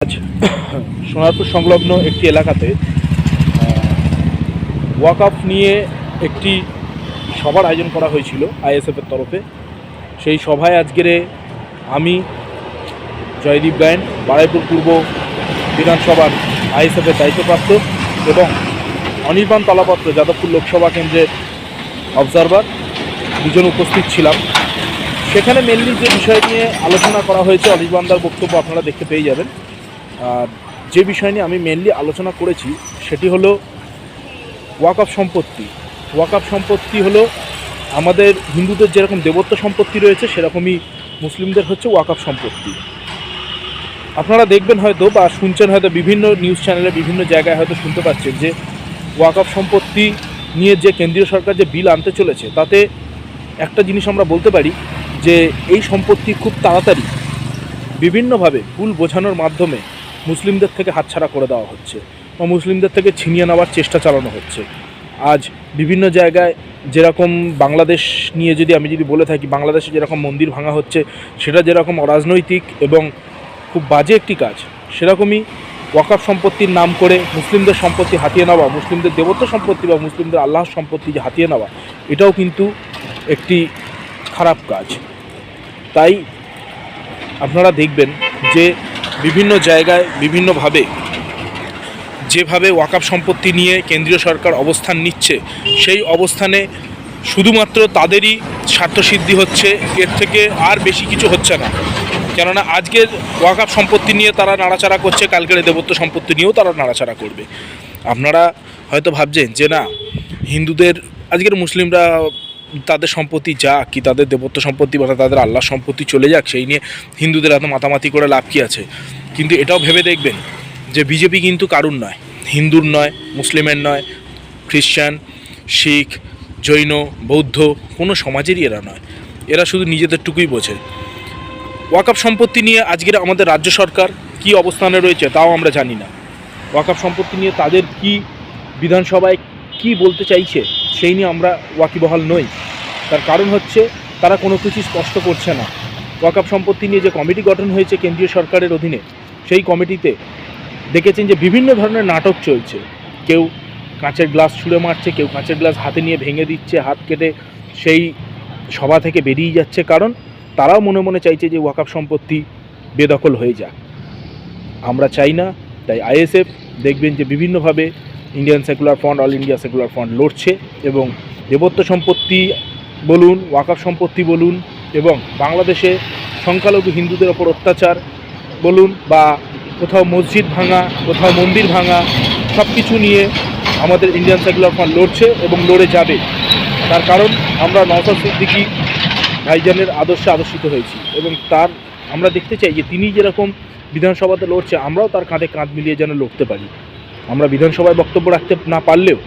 আজ সোনারপুর সংলগ্ন একটি এলাকাতে ওয়াকআপ নিয়ে একটি সভার আয়োজন করা হয়েছিল আইএসএফের তরফে। সেই সভায় আজকের আমি জয়দীপ গায়েন, বারাইপুর পূর্ব বিধানসভার আইএসএফের দায়িত্বপ্রাপ্ত, এবং অনির্বাণ তালাপত্র যাদবপুর লোকসভা কেন্দ্রের অবজারভার দুজন উপস্থিত ছিলাম। সেখানে মেনলি যে বিষয় নিয়ে আলোচনা করা হয়েছে, অনির্বাণদার বক্তব্য আপনারা দেখতে পেয়ে যাবেন। আর যে বিষয় নিয়ে আমি মেনলি আলোচনা করেছি সেটি হলো ওয়াকআপ সম্পত্তি। ওয়াকআপ সম্পত্তি হলো আমাদের হিন্দুদের যেরকম দেবত্ব সম্পত্তি রয়েছে, সেরকমই মুসলিমদের হচ্ছে ওয়াকআপ সম্পত্তি। আপনারা দেখবেন হয়তো বা শুনছেন হয়তো, বিভিন্ন নিউজ চ্যানেলে বিভিন্ন জায়গায় হয়তো শুনতে পাচ্ছেন যে ওয়াকআপ সম্পত্তি নিয়ে যে কেন্দ্রীয় সরকার যে বিল আনতে চলেছে, তাতে একটা জিনিস আমরা বলতে পারি যে এই সম্পত্তি খুব তাড়াতাড়ি বিভিন্নভাবে ভুল বোঝানোর মাধ্যমে মুসলিমদের থেকে হাতছাড়া করে দেওয়া হচ্ছে বা মুসলিমদের থেকে ছিনিয়ে নেওয়ার চেষ্টা চালানো হচ্ছে। আজ বিভিন্ন জায়গায় যেরকম বাংলাদেশ নিয়ে আমি যদি বলে থাকি, বাংলাদেশে যেরকম মন্দির ভাঙা হচ্ছে, সেটা যেরকম অরাজনৈতিক এবং খুব বাজে একটি কাজ, সেরকমই ওয়াকআপ সম্পত্তির নাম করে মুসলিমদের সম্পত্তি হাতিয়ে নেওয়া, মুসলিমদের দেবত্ব সম্পত্তি বা মুসলিমদের আল্লাহর সম্পত্তি যে হাতিয়ে নেওয়া, এটাও কিন্তু একটি খারাপ কাজ। তাই আপনারা দেখবেন যে বিভিন্ন জায়গায় বিভিন্নভাবে যেভাবে ওয়াকআপ সম্পত্তি নিয়ে কেন্দ্রীয় সরকার অবস্থান নিচ্ছে, সেই অবস্থানে শুধুমাত্র তাদেরই স্বার্থসিদ্ধি হচ্ছে, এর থেকে আর বেশি কিছু হচ্ছে না। কেননা আজকের ওয়াকআপ সম্পত্তি নিয়ে তারা নাড়াচাড়া করছে, কালকের দেবত্ব সম্পত্তি নিয়েও তারা নাড়াচাড়া করবে। আপনারা হয়তো ভাবছেন যে না, হিন্দুদের আজকের মুসলিমরা তাদের সম্পত্তি যাক, কি তাদের দেবত্ব সম্পত্তি বা তাদের আল্লাহর সম্পত্তি চলে যাক, সেই নিয়ে হিন্দুদের এত মাতামাতি করে লাভ কী আছে। কিন্তু এটাও ভেবে দেখবেন যে বিজেপি কিন্তু কারুর নয়, হিন্দুর নয়, মুসলিমের নয়, খ্রিশ্চান, শিখ, জৈন, বৌদ্ধ কোনো সমাজেরই এরা নয়। এরা শুধু নিজেদেরটুকুই বোঝে। ওয়াকআপ সম্পত্তি নিয়ে আজকের আমাদের রাজ্য সরকার কি অবস্থানে রয়েছে তাও আমরা জানি না। ওয়াকআপ সম্পত্তি নিয়ে তাদের কি বিধানসভায় কি বলতে চাইছে সেই নিয়ে আমরা ওয়াকিবহাল নই। তার কারণ হচ্ছে তারা কোনো কিছু স্পষ্ট করছে না। ওয়াকআপ সম্পত্তি নিয়ে যে কমিটি গঠন হয়েছে কেন্দ্রীয় সরকারের অধীনে, সেই কমিটিতে দেখেছেন যে বিভিন্ন ধরনের নাটক চলছে। কেউ কাঁচের গ্লাস ছুঁড়ে মারছে, কেউ কাঁচের গ্লাস হাতে নিয়ে ভেঙে দিচ্ছে, হাত কেটে সেই সভা থেকে বেরিয়ে যাচ্ছে। কারণ তারাও মনে মনে চাইছে যে ওয়াকআপ সম্পত্তি বেদখল হয়ে যাক। আমরা চাই না। তাই আইএসএফ দেখবেন যে বিভিন্নভাবে Indian secular front, all India secular front লড়ছে, এবং দেবত্ব সম্পত্তি বলুন, ওয়াকআপ সম্পত্তি বলুন, এবং বাংলাদেশে সংখ্যালঘু হিন্দুদের ওপর অত্যাচার বলুন, বা কোথাও মসজিদ ভাঙা, কোথাও মন্দির ভাঙা, সব কিছু নিয়ে আমাদের ইন্ডিয়ান সেকুলার ফ্রন্ট লড়ছে এবং লড়ে যাবে। তার কারণ আমরা নওশাদ সিদ্দিকী ভাইজানের আদর্শে আদর্শিত হয়েছি, এবং তার আমরা দেখতে চাই যে তিনি যেরকম বিধানসভাতে লড়ছে, আমরাও তার কাঁধে কাঁধ মিলিয়ে যেন লড়তে পারি। আমরা বিধানসভায় বক্তব্য রাখতে না পারলেও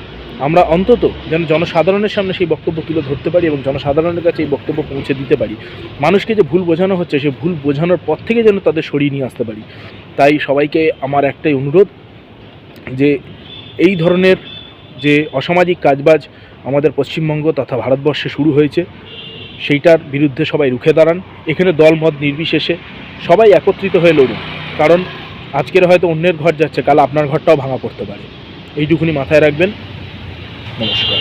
আমরা অন্তত যেন জনসাধারণের সামনে সেই বক্তব্য তুলে ধরতে পারি এবং জনসাধারণের কাছে এই বক্তব্য পৌঁছে দিতে পারি। মানুষকে যে ভুল বোঝানো হচ্ছে, সেই ভুল বোঝানোর পর থেকে যেন তাদের সরিয়ে নিয়ে আসতে পারি। তাই সবাইকে আমার একটাই অনুরোধ যে এই ধরনের যে অসামাজিক কাজবাজ আমাদের পশ্চিমবঙ্গ তথা ভারতবর্ষে শুরু হয়েছে, সেইটার বিরুদ্ধে সবাই রুখে দাঁড়ান। এখানে দলমত নির্বিশেষে সবাই একত্রিত হয়ে লড়ুন। কারণ আজকের হয়তো অন্যের ঘর যাচ্ছে, কাল আপনার ঘরটাও ভাঙা পড়তে পারে। এইটুকুনি মাথায় রাখবেন। নমস্কার।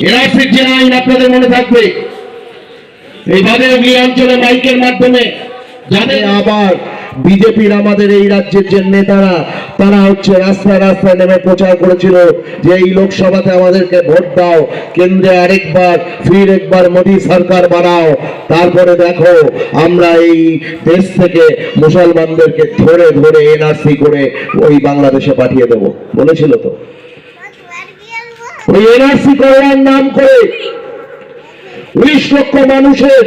এনআরসির যে আইন আপনাদের মনে থাকবে, এইভাবে এই অঞ্চলে মাইকের মাধ্যমে জানে। আবার বিজেপির আমাদের এই রাজ্যের যে নেতারা, তারা হচ্ছে রাস্তায় রাস্তায় নেমে প্রচার করেছিল যে এই লোকসভাতে আমাদেরকে ভোট দাও, কেন্দ্রে আরেকবার ফির একবার মোদী সরকার বানাও। তারপরে দেখো আমরা এই দেশ থেকে মুসলমানদেরকে ধরে ধরে এনআরসি করে ওই বাংলাদেশে পাঠিয়ে দেব বলেছিল। তো ওই এনআরসি করার নাম করে 19 লক্ষ মানুষের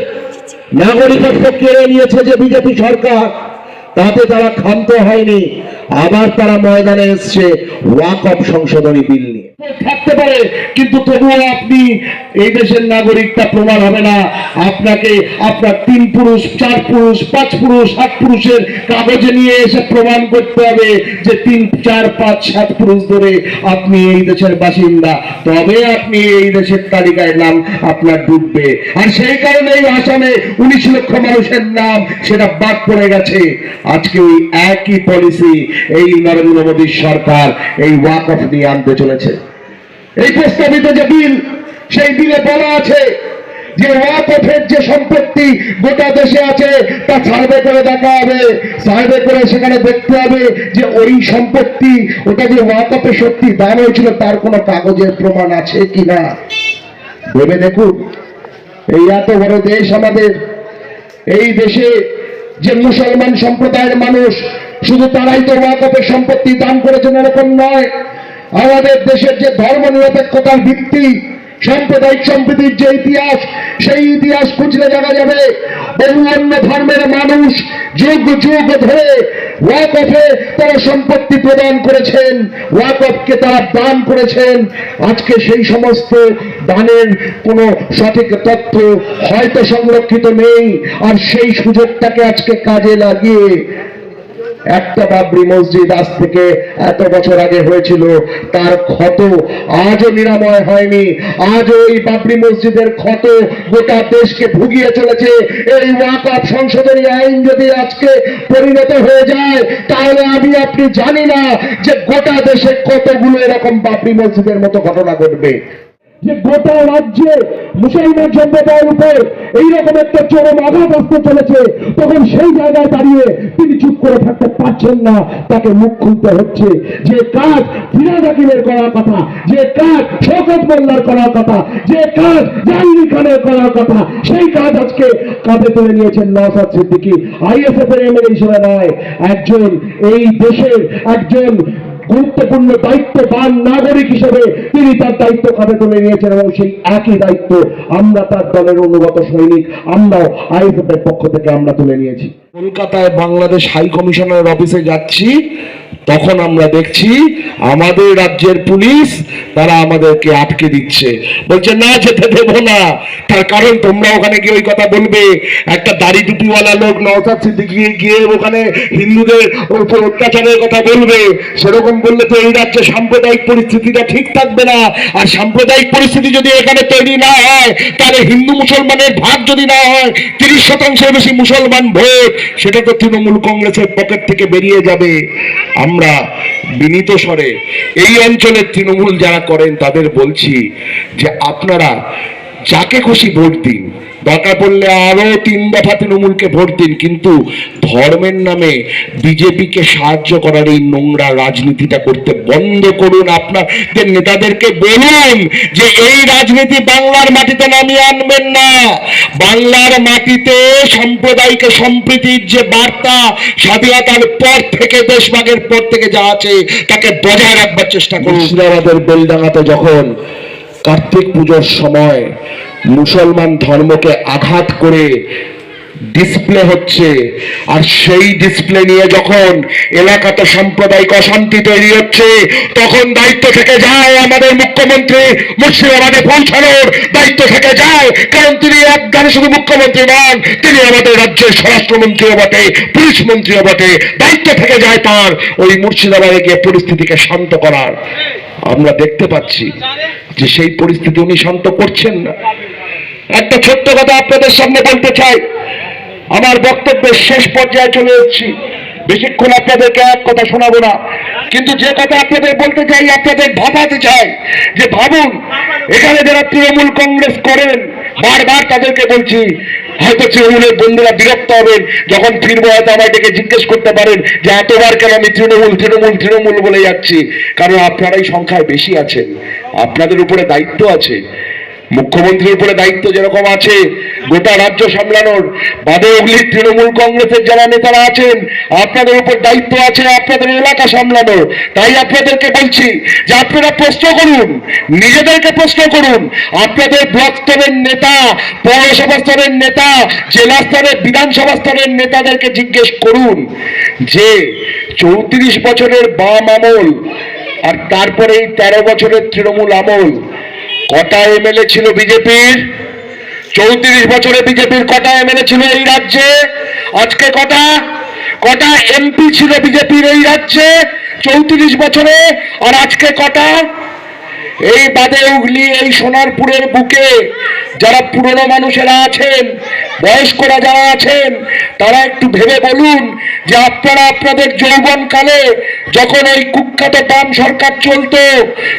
নাগরিকত্ব কেড়ে নিয়েছে যে বিজেপি সরকার, তাতে তারা ক্ষান্ত হয়নি। আবার তারা ময়দানে এসছে ওয়াকআপ সংশোধনী বিল নিয়ে। থাকতে পারে, কিন্তু তবুও আপনি এই দেশের নাগরিকটা প্রমাণ হবে না। আপনাকে আপনার 3 পুরুষ 4 পুরুষ 5 পুরুষ 7 পুরুষের কাগজে নিয়ে এসে প্রমাণ করতে হবে যে 3 4 5 7 পুরুষ ধরে আপনি এই দেশের বাসিন্দা, তবে আপনি এই দেশের তালিকায় নাম আপনার ডুববে। আর সেই কারণে এই আসামে 19 লক্ষ মানুষের নাম সেটা বাদ পড়ে গেছে। আজকে ওই একই পলিসি এই নরেন্দ্র মোদীর সরকার এই ওয়াকফ নিয়ে আনতে চলেছে। এই প্রস্তাবিত যে বিল, সেই বিলে বলা আছে যে ওয়াকফের যে সম্পত্তি গোটা দেশে আছে তা সার্ভে করে দেখা হবে। সার্ভে করে সেখানে দেখতে হবে যে ওই সম্পত্তি, ওটা যে ওয়াকফে সত্যি দান হয়েছিল তার কোনো কাগজের প্রমাণ আছে কিনা। ভেবে দেখুন, এই এত বড় দেশ আমাদের, এই দেশে যে মুসলমান সম্প্রদায়ের মানুষ শুধু তারাই তো ওয়াকফের সম্পত্তি দান করেছেন এরকম নয়। আমাদের দেশের যে ধর্ম নিরপেক্ষতার ভিত্তি, সাম্প্রদায়িক সম্প্রীতির যে ইতিহাস, সেই ইতিহাস খুঁজলে জানা যাবে বহু অন্য ধর্মের মানুষ যুগ যুগ ধরে ওয়াকফে তারা সম্পত্তি প্রদান করেছেন, ওয়াকফকে তারা দান করেছেন। আজকে সেই সমস্ত দানের কোনো সঠিক তথ্য হয়তো সংরক্ষিত নেই, আর সেই সুযোগটাকে আজকে কাজে লাগিয়ে একটা বাবরি মসজিদ আজ থেকে এত বছর আগে হয়েছিল, তার ক্ষত আজও নিরাময় হয়নি। আজও এই বাবরি মসজিদের ক্ষত গোটা দেশকে ভুগিয়ে চলেছে। এই ওয়াকফ সংশোধনী আইন যদি আজকে পরিণত হয়ে যায়, তাহলে আমি আপনি জানি না যে গোটা দেশে কতগুলো এরকম বাবরি মসজিদের মতো ঘটনা ঘটবে। যে গোটা রাজ্যে মুসলমান সম্প্রদায়ের উপর এইরকম একটা চরম আঘাত আসতে চলেছে, তখন সেই জায়গায় দাঁড়িয়ে তিনি চুপ করে থাকতে পারছেন না, তাকে মুখ খুলতে হচ্ছে। যে কাজ ফিরাদ হাকিমের করার কথা, যে কাজ শওকত মোল্লার করার কথা, যে কাজ জাহাঙ্গীর খানের করার কথা, সেই কাজ আজকে কাঁধে তুলে নিয়েছেন নওশাদ সিদ্দিকী। আইএসএফ এর এমএলএ হিসেবে নয়, একজন এই দেশের একজন গুরুত্বপূর্ণ দায়িত্ববান নাগরিক হিসেবে তিনি তার দায়িত্ব কাঁধে তুলে নিয়েছেন, এবং সেই একই দায়িত্ব আমরা তার দলের অনুগত সৈনিক আমরাও আইএসএফ এর পক্ষ থেকে আমরা তুলে নিয়েছি। কলকাতায় বাংলাদেশ হাই কমিশনারের অফিসে যাচ্ছি, তখন আমরা দেখছি আমাদের রাজ্যের পুলিশ তারা আমাদেরকে আটকে দিচ্ছে, বলছে না যেতে দেব না। তার কারণ তোমরা ওখানে গিয়ে ওই কথা বলবে, একটা দাড়ি টুপিওয়ালা লোক নওশাদ সিদ্দিকী গিয়ে ওখানে হিন্দুদের উপর অত্যাচারের কথা বলবে, সেরকম বললে তো এই রাজ্যে সাম্প্রদায়িক পরিস্থিতিটা ঠিক থাকবে না। আর সাম্প্রদায়িক পরিস্থিতি যদি এখানে তৈরি না হয়, তাহলে হিন্দু মুসলমানের ভাগ যদি না হয়, 30% বেশি মুসলমান ভোট, সেটা তো তৃণমূল কংগ্রেসের পকেট থেকে বেরিয়ে যাবে। আমরা বিনীত স্বরে এই অঞ্চলের তৃণমূল যারা করেন তাদের বলছি যে আপনারা যাকে খুশি ভোট দিন, দরকার পড়লে আরো 3 দফা তৃণমূলকে ভোট দিন, কিন্তু ধর্মের নামে বিজেপিকে সাহায্য করার এই নোংরা রাজনীতিটা করতে বন্ধ করুন। আপনাদের নেতাদেরকে বলুন যে এই রাজনীতি বাংলার মাটিতে নামিয়ে আনবেন না। বাংলার মাটিতে সাম্প্রদায়িক সম্প্রীতির যে বার্তা স্বাধীনতার পর থেকে, দেশভাগের পর থেকে যা আছে, তাকে বজায় রাখবার চেষ্টা করুন। মুর্শিদাবাদের বেলডাঙ্গাতে যখন কার্তিক পুজোর সময় মুসলমান ধর্মকে আঘাত করে ডিসপ্লে হচ্ছে, আর সেই ডিসপ্লে নিয়ে যখন এলাকাতে সাম্প্রদায়িক অশান্তি তৈরি হচ্ছে, তখন দায়িত্ব থেকে যায় আমাদের মুখ্যমন্ত্রী মুর্শিদাবাদে পৌঁছানোর দায়িত্ব থেকে যায়। কারণ তিনি একজন শুধু মুখ্যমন্ত্রী নন, তিনি আমাদের রাজ্যের স্বরাষ্ট্রমন্ত্রীও বটে, পুলিশ মন্ত্রীও বটে। দায়িত্ব থেকে যায় তার ওই মুর্শিদাবাদে গিয়ে পরিস্থিতিকে শান্ত করার। আমরা দেখতে পাচ্ছি যে সেই পরিস্থিতি উনি শান্ত করছেন না। একটা ছোট্ট কথা আপনাদের সামনে বলতে চাই, আমার বক্তব্যের শেষ পর্যায়ে চলে এসেছি, বেশিক্ষণ আপনাদেরকে এক কথা শোনাবো না, কিন্তু যে কথা আপনাদের বলতে চাই, আপনাদের ভাবাতে চাই যে ভাবুন, এখানে যারা তৃণমূল কংগ্রেস করেন, বারবার তাদেরকে বলছি, হয়তো তৃণমূলের বন্ধুরা বিরক্ত হবেন, যখন ফিরবো হয়তো আমায় ডেকে জিজ্ঞেস করতে পারেন যে এতবার কেন আমি তৃণমূল তৃণমূল তৃণমূল বলে যাচ্ছি। কারণ আপনারাই সংখ্যায় বেশি আছেন, আপনাদের উপরে দায়িত্ব আছে। মুখ্যমন্ত্রীর উপরে দায়িত্ব যেরকম আছে গোটা রাজ্য সামলানোর, বাদে হুগলির তৃণমূল কংগ্রেসের যারা নেতারা আছেন, আপনাদের উপর দায়িত্ব আছে আপনাদের এলাকা সামলানোর। তাই আপনাদেরকে বলছি যে আপনারা প্রশ্ন করুন, নিজেদেরকে প্রশ্ন করুন। আপনাদের ব্লক স্তরের নেতা, পৌরসভা স্তরের নেতা, জেলা স্তরের বিধানসভা স্তরের নেতাদেরকে জিজ্ঞেস করুন যে 34 বছরের বাম আমল আর তারপরে এই 13 বছরের তৃণমূল আমল, কটা এমএলএ ছিল বিজেপির? 34 বছরে বিজেপির কটা এমএলএ ছিল এই রাজ্যে? আজকে কটা কটা এমপি ছিল বিজেপির এই রাজ্যে 34 বছরে? আর আজকে কটা? এই বাদে হুগলি, এই সোনারপুরের বুকে যারা পুরনো মানুষেরা আছেন, বয়স্করা যারা আছেন, তারা একটু ভেবে বলুন যে আপনারা আপনাদের যৌবনকালে যখন ওই কুখ্যাত বাম সরকার চলতো,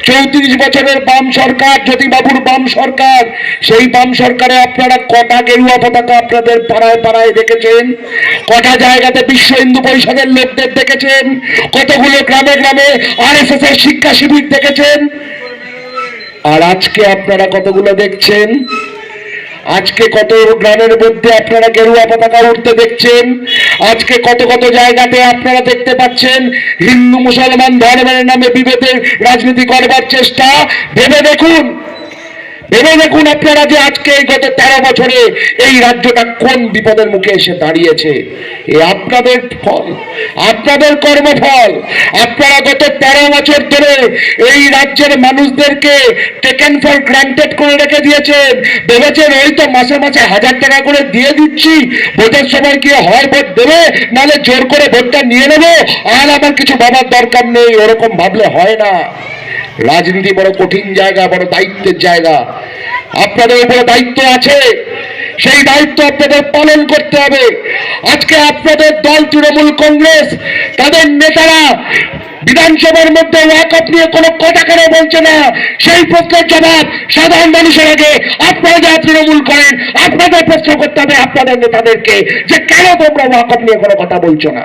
34 বছরের বাম সরকার, জ্যোতিবাবুর বাম সরকার, সেই বাম সরকারে আপনারা কটা গেরুয়া পতাকা আপনাদের পাড়ায় পাড়ায় দেখেছেন? কটা জায়গাতে বিশ্ব হিন্দু পরিষদের লোকদের দেখেছেন? কতগুলো গ্রামে গ্রামে আরএসএস এর শিক্ষা শিবির দেখেছেন? আর আজকে আপনারা কতগুলো দেখছেন? আজকে কত গ্রামের মধ্যে আপনারা গেরুয়া পতাকা উঠতে দেখছেন? আজকে কত কত জায়গাতে আপনারা দেখতে পাচ্ছেন হিন্দু মুসলমান ধর্মের নামে বিভেদের রাজনীতি করবার চেষ্টা? ভেবে দেখুন, ভেবে দেখুন আপনারা যে আজকে এই গত 13 বছরে এই রাজ্যটা কোন বিপদের মুখে এসে দাঁড়িয়েছে। এ আপনাদের ফল, আপনাদের কর্মফল। আপনারা গত 13 বছর ধরে এই রাজ্যের মানুষদেরকে টেকেন ফর গ্রান্টেড করে রেখে দিয়েছেন। ভেবেছেন ওই তো মাসে মাসে 1000 টাকা করে দিয়ে দিচ্ছি, ভোটের সময় গিয়ে হয় ভোট দেবে, নাহলে জোর করে ভোটটা নিয়ে নেবো, আর আমার কিছু ভাবার দরকার নেই। ওরকম ভাবলে হয় না। রাজনীতি বড় কঠিন জায়গা, বড় দায়িত্বের জায়গা। আপনাদের উপরে দায়িত্ব আছে, সেই দায়িত্ব আপনাদের পালন করতে হবে। আজকে আপনাদের দল তৃণমূল কংগ্রেস, তাদের নেতারা বিধানসভার মধ্যে ওয়াকআপ নিয়ে কোনো কথা কেন বলছে না? সেই প্রশ্নের জবাব সাধারণ মানুষের আগে আপনারা যারা তৃণমূল করেন, আপনাদের প্রশ্ন করতে হবে আপনাদের নেতাদেরকে যে কেন তোমরা ওয়াকআপ নিয়ে কোনো কথা বলছো না।